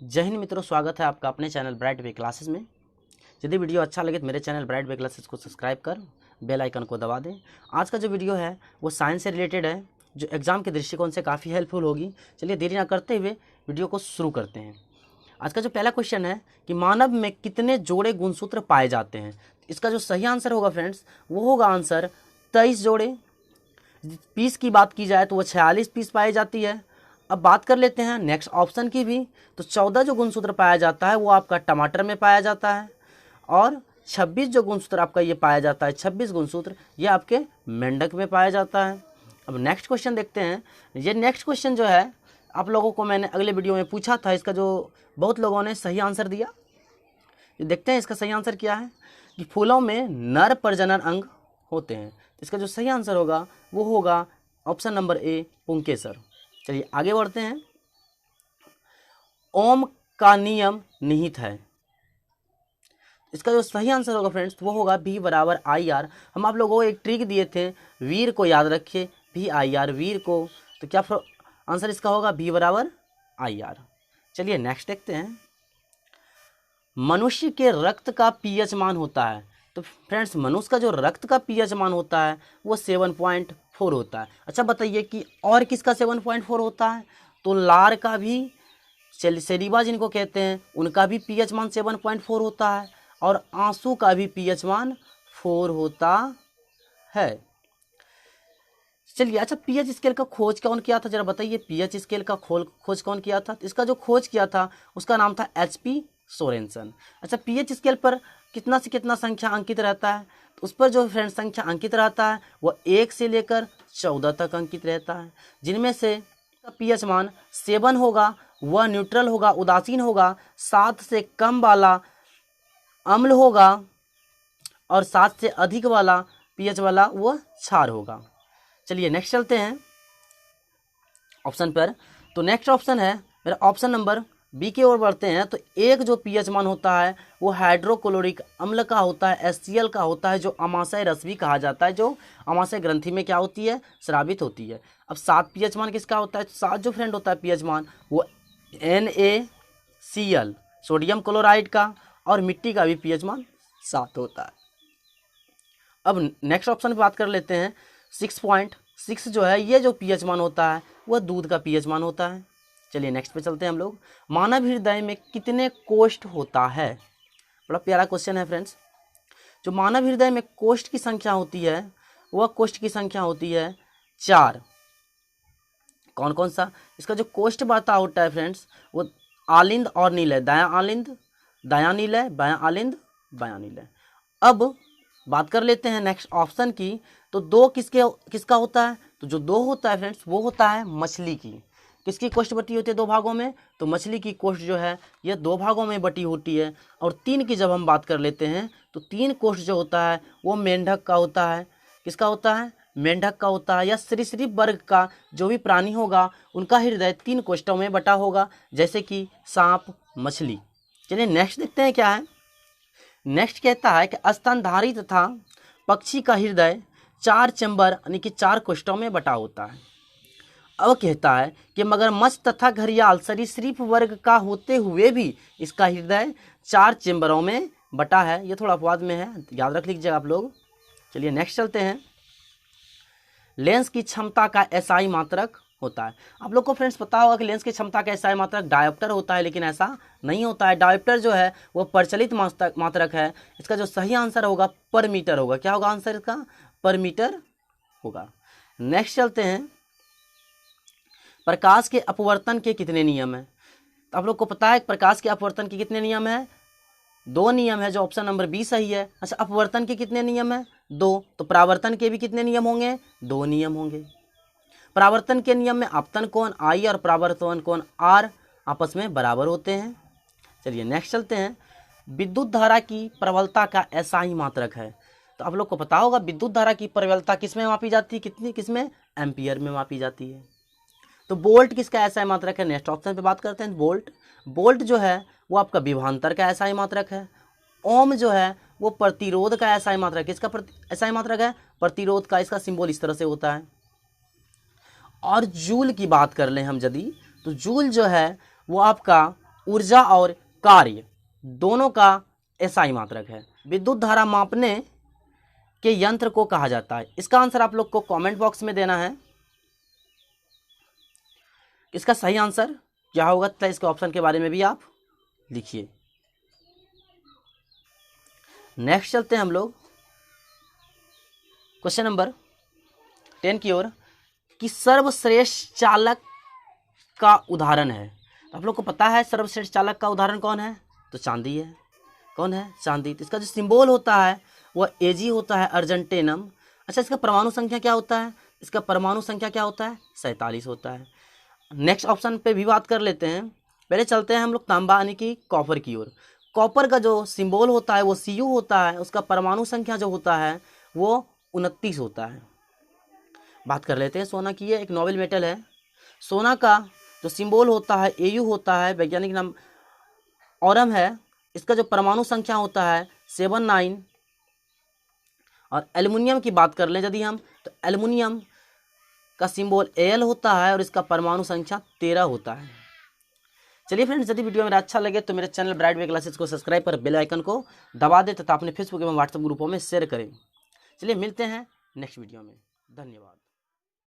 जय हिंद मित्रों, स्वागत है आपका अपने चैनल ब्राइट वे क्लासेस में। यदि वीडियो अच्छा लगे तो मेरे चैनल ब्राइट वे क्लासेस को सब्सक्राइब कर बेल आइकन को दबा दें। आज का जो वीडियो है वो साइंस से रिलेटेड है, जो एग्जाम के दृष्टिकोण से काफ़ी हेल्पफुल होगी। चलिए देरी ना करते हुए वीडियो को शुरू करते हैं। आज का जो पहला क्वेश्चन है कि मानव में कितने जोड़े गुणसूत्र पाए जाते हैं। इसका जो सही आंसर होगा फ्रेंड्स, वो होगा आंसर 23 जोड़े। पीस की बात की जाए तो वो 46 पीस पाई जाती है। अब बात कर लेते हैं नेक्स्ट ऑप्शन की भी, तो 14 जो गुणसूत्र पाया जाता है वो आपका टमाटर में पाया जाता है, और 26 जो गुणसूत्र आपका ये पाया जाता है, 26 गुणसूत्र ये आपके मेंढक में पाया जाता है। अब नेक्स्ट क्वेश्चन देखते हैं। ये नेक्स्ट क्वेश्चन जो है आप लोगों को मैंने अगले वीडियो में पूछा था, इसका जो बहुत लोगों ने सही आंसर दिया। ये देखते हैं इसका सही आंसर क्या है कि फूलों में नर प्रजनन अंग होते हैं। इसका जो सही आंसर होगा वो होगा ऑप्शन नंबर ए, पुंकेसर। चलिए आगे बढ़ते हैं। ओम का नियम निहित है। इसका जो सही आंसर होगा फ्रेंड्स वो होगा V बराबर IR। हम आप लोगों को एक ट्रिक दिए थे, वीर को याद रखिए, VIR वीर को। तो क्या आंसर इसका होगा V बराबर IR। चलिए नेक्स्ट देखते हैं। मनुष्य के रक्त का पीएच मान होता है। तो फ्रेंड्स मनुष्य का जो रक्त का पीएच मान होता है वो 7.4 होता है। अच्छा बताइए कि और किसका 7.4 होता है? तो लार का भी, सेरिबा जिनको कहते हैं उनका भी पीएच मान 7.4 होता है, और आंसू का भी पीएच मान 4 होता है। चलिए अच्छा, पीएच स्केल का खोज कौन किया था जरा बताइए। पीएच स्केल का खोज कौन किया था? इसका जो खोज किया था उसका नाम था HP सोरेनसन। अच्छा, पीएच स्केल पर कितना से कितना संख्या अंकित रहता है? तो उस पर जो फ्रेंड संख्या अंकित रहता है वह 1 से लेकर 14 तक अंकित रहता है, जिनमें से पीएच मान 7 होगा वह न्यूट्रल होगा, उदासीन होगा। 7 से कम वाला अम्ल होगा, और 7 से अधिक वाला पीएच वाला वह क्षार होगा। चलिए नेक्स्ट चलते हैं ऑप्शन पर। तो नेक्स्ट ऑप्शन है मेरा ऑप्शन नंबर बी की ओर बढ़ते हैं। तो एक जो पीएच मान होता है वो हाइड्रोक्लोरिक अम्ल का होता है, HCl का होता है, जो अमाशय रस भी कहा जाता है, जो अमाशय ग्रंथि में क्या होती है, स्रावित होती है। अब 7 पीएच मान किसका होता है? 7 जो फ्रेंड होता है पीएच मान वो NaCl सोडियम क्लोराइड का, और मिट्टी का भी पीएच मान 7 होता है। अब नेक्स्ट ऑप्शन पे बात कर लेते हैं। 6.6 जो है ये जो पीएच मान होता है वह दूध का पीएच मान होता है। चलिए नेक्स्ट पे चलते हैं हम लोग। मानव हृदय में कितने कोष्ठ होता है? बड़ा प्यारा क्वेश्चन है फ्रेंड्स। जो मानव हृदय में कोष्ठ की संख्या होती है वह कोष्ठ की संख्या होती है 4। कौन कौन सा? इसका जो कोष्ठ बाता होता है फ्रेंड्स वो आलिंद और नीलय, दायां आलिंद दायां नीलय, बायां आलिंद बायां नीलय। अब बात कर लेते हैं नेक्स्ट ऑप्शन की। तो 2 किसका होता है? तो जो 2 होता है फ्रेंड्स वो होता है मछली की। किसकी कोष्ठ बटी होती है 2 भागों में? तो मछली की कोष्ठ जो है ये 2 भागों में बटी होती है। और 3 की जब हम बात कर लेते हैं तो 3 कोष्ठ जो होता है वो मेंढक का होता है। किसका होता है? मेंढक का होता है, या सरीसृप वर्ग का जो भी प्राणी होगा उनका हृदय 3 कोष्ठों में बटा होगा, जैसे कि सांप, मछली। चलिए नेक्स्ट देखते हैं क्या है। नेक्स्ट कहता है कि स्तनधारी तथा पक्षी का हृदय 4 चैम्बर यानी कि 4 कोष्ठों में बटा होता है। अब कहता है कि मगरमच्छ तथा घड़ियाल सरीसृप वर्ग का होते हुए भी इसका हृदय 4 चैम्बरों में बटा है। ये थोड़ा अपवाद में है, याद रख लीजिएगा आप लोग। चलिए नेक्स्ट चलते हैं। लेंस की क्षमता का SI मात्रक होता है। आप लोग को फ्रेंड्स पता होगा कि लेंस की क्षमता का SI मात्रक डायोप्टर होता है, लेकिन ऐसा नहीं होता है। डायोप्टर जो है वो प्रचलित मात्रक है। इसका जो सही आंसर होगा पर मीटर होगा। क्या होगा आंसर इसका? पर मीटर होगा। नेक्स्ट चलते हैं। प्रकाश के अपवर्तन के कितने नियम हैं? तो आप लोग को पता है प्रकाश के अपवर्तन के कितने नियम हैं? 2 नियम है, जो ऑप्शन नंबर बी सही है। अच्छा, अपवर्तन के कितने नियम है? 2। तो परावर्तन के भी कितने नियम होंगे? 2 नियम होंगे। परावर्तन के नियम में आपतन कोण I और परावर्तन कोण R आपस में बराबर होते हैं। चलिए नेक्स्ट चलते हैं। विद्युत धारा की प्रबलता का SI मात्रक है। तो आप लोग को पता होगा विद्युत धारा की प्रबलता किस में मापी जाती है? किसमें? एम्पियर में मापी जाती है। तो वोल्ट किसका SI मात्रक है? नेक्स्ट ऑप्शन पे बात करते हैं। वोल्ट जो है वो आपका विभवांतर का SI मात्रक है। ओम जो है वो प्रतिरोध का SI मात्रक है। किसका SI मात्रक है? प्रतिरोध का। इसका सिंबल इस तरह से होता है। और जूल की बात कर लें हम यदि, तो जूल जो है वो आपका ऊर्जा और कार्य दोनों का एसआई मात्रक है। विद्युत धारा मापने के यंत्र को कहा जाता है। इसका आंसर आप लोग को कमेंट बॉक्स में देना है। इसका सही आंसर क्या होगा, तो इसके ऑप्शन के बारे में भी आप लिखिए। नेक्स्ट चलते हैं हम लोग क्वेश्चन नंबर 10 की ओर, कि सर्वश्रेष्ठ चालक का उदाहरण है। तो आप लोग को पता है सर्वश्रेष्ठ चालक का उदाहरण कौन है, तो चांदी है। कौन है, चांदी। तो इसका जो सिंबल होता है वह एजी होता है, अर्जेंटेनम। अच्छा, इसका परमाणु संख्या क्या होता है, इसका परमाणु संख्या क्या होता है, 47 होता है। नेक्स्ट ऑप्शन पे भी बात कर लेते हैं। पहले चलते हैं हम लोग तांबा यानी कि कॉपर की ओर। कॉपर का जो सिंबल होता है वो Cu होता है, उसका परमाणु संख्या जो होता है वो 29 होता है। बात कर लेते हैं सोना की। ये एक नोबेल मेटल है। सोना का जो सिंबल होता है Au होता है, वैज्ञानिक नाम ऑरम है। इसका जो परमाणु संख्या होता है 79। और एल्युमिनियम की बात कर लें यदि हम, तो एल्युमिनियम का सिंबल Al होता है और इसका परमाणु संख्या 13 होता है। चलिए फ्रेंड्स, यदि वीडियो मेरा अच्छा लगे तो मेरे चैनल ब्राइट वे क्लासेस को सब्सक्राइब कर बेल आइकन को दबा दें तथा अपने फेसबुक एवं व्हाट्सएप ग्रुपों में शेयर करें। चलिए मिलते हैं नेक्स्ट वीडियो में। धन्यवाद।